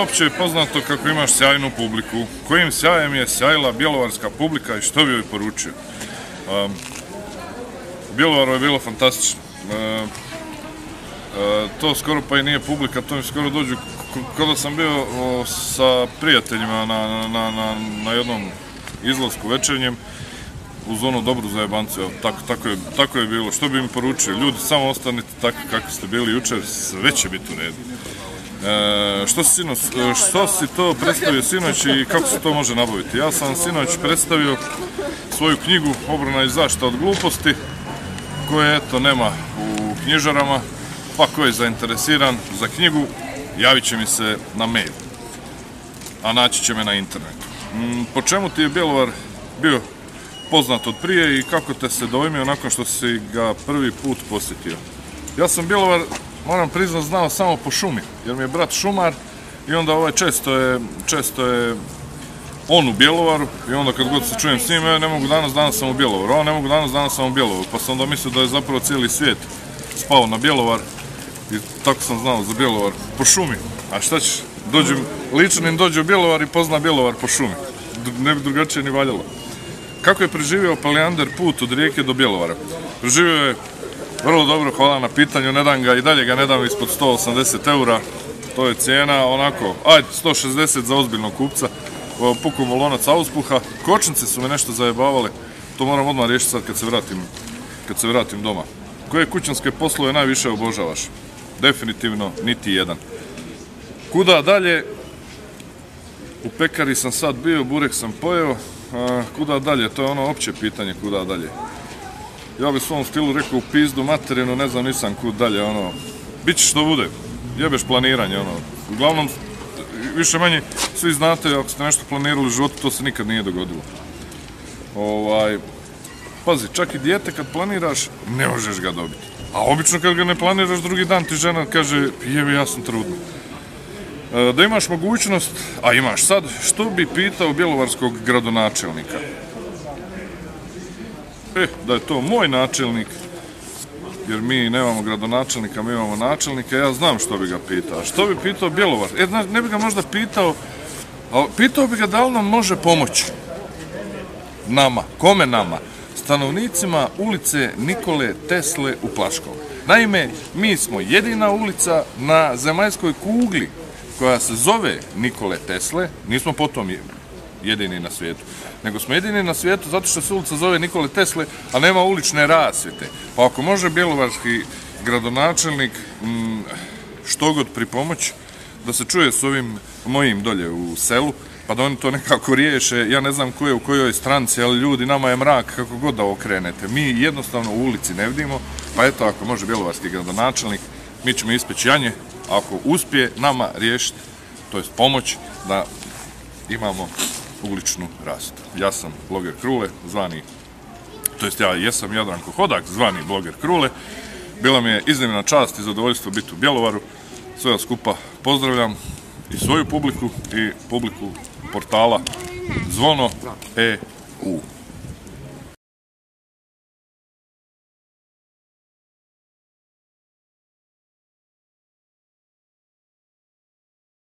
opće je poznato kako imaš sjajnu publiku. Kojim sjajem je sjajila bjelovarska publika i što bi joj poručio? Bjelovaru je bilo fantastično. To skoro pa i nije publika, to mi skoro dođu kada sam bio sa prijateljima na jednom izlasku večernjem uz onu dobru zajebancu. Tako je bilo. Što bi mi poručio? Ljudi, samo ostanite tako kako ste bili jučer, sve će biti u redu. Što si to predstavio sinoć i kako se to može nabaviti? Ja sam sinoć predstavio svoju knjigu Obrana i zaštita od gluposti, koje eto nema u knjižarama, pa ko je zainteresiran za knjigu, javit će mi se na mail, a naći će me na internetu. Po čemu ti je Bjelovar bio poznat od prije i kako te se dojmio nakon što si ga prvi put posjetio? Ja sam Bjelovar, moram priznat, znao samo po šumi, jer mi je brat šumar i onda često je on u Bjelovaru i onda kad god se čujem s njim, ne mogu danas sam u Bjelovaru, ne mogu danas sam u Bjelovaru, pa sam onda mislio da je zapravo cijeli svijet spao na Bjelovar i tako sam znao za Bjelovar po šumi. A šta ćeš, Ličanin dođe u Bjelovar i pozna Bjelovar po šumi, ne bi drugačije ni valjalo. Kako je preživio Palijander put od Rijeke do Bjelovara? Preživio je vrlo dobro, hvala na pitanju, ne dam ga i dalje ga ne dam ispod 180 eura, to je cijena onako, ajde 160 za ozbiljnog kupca, puku volonac auspuha, kočnice su me nešto zajebavale, to moram odmah riješiti sad kad se vratim doma. Koje kućanske poslove najviše obožavaš? Definitivno niti jedan. Kuda dalje? U pekari sam sad bio, burek sam pojeo, kuda dalje? To je ono opće pitanje, kuda dalje. Ja bi u svom stilu rekao u pizdu materinu, ne znam nisam kud dalje, ono, bit će što bude, jebeš planiranje, ono, uglavnom, više manje, svi znate, ako ste nešto planirali u životu, to se nikad nije dogodilo. Pazi, čak i dijete kad planiraš, ne možeš ga dobiti. A obično kad ga ne planiraš, drugi dan ti žena kaže, jebi, ja sam trudna. Da imaš mogućnost, a imaš sad, što bi pitao bjelovarskog gradonačelnika? Da je to moj načelnik, jer mi nemamo gradonačelnika, mi imamo načelnika, ja znam što bi ga pitao. Što bi pitao Bjelovar? Ne bi ga možda pitao, ali pitao bi ga da li nam može pomoći. Nama. Kome nama? Stanovnicima ulice Nikole Tesle u Plaškovu. Naime, mi smo jedina ulica na zemaljskoj kugli koja se zove Nikole Tesle, nismo potom jedini na svijetu, nego smo jedini na svijetu zato što se ulica zove Nikole Tesle, a nema ulične rasvjete. Pa ako može bjelovarski gradonačelnik što god pripomoći da se čuje s ovim mojim dolje u selu, pa da oni to nekako riješe, ja ne znam ko je u kojoj stranci, ali ljudi, nama je mrak kako god da okrenete. Mi jednostavno u ulici ne vidimo, pa eto, ako može bjelovarski gradonačelnik, mi ćemo ispeći janje, ako uspije nama riješiti, to jest pomoć, da imamo uličnu rasvjetu. Ja sam bloger Krule, zvani, to jest ja jesam Jadranko Hodak, zvani bloger Krule. Bila mi je iznimna čast i zadovoljstvo biti u Bjelovaru. Sve vas skupa pozdravljam i svoju publiku i publiku portala Zvono.eu.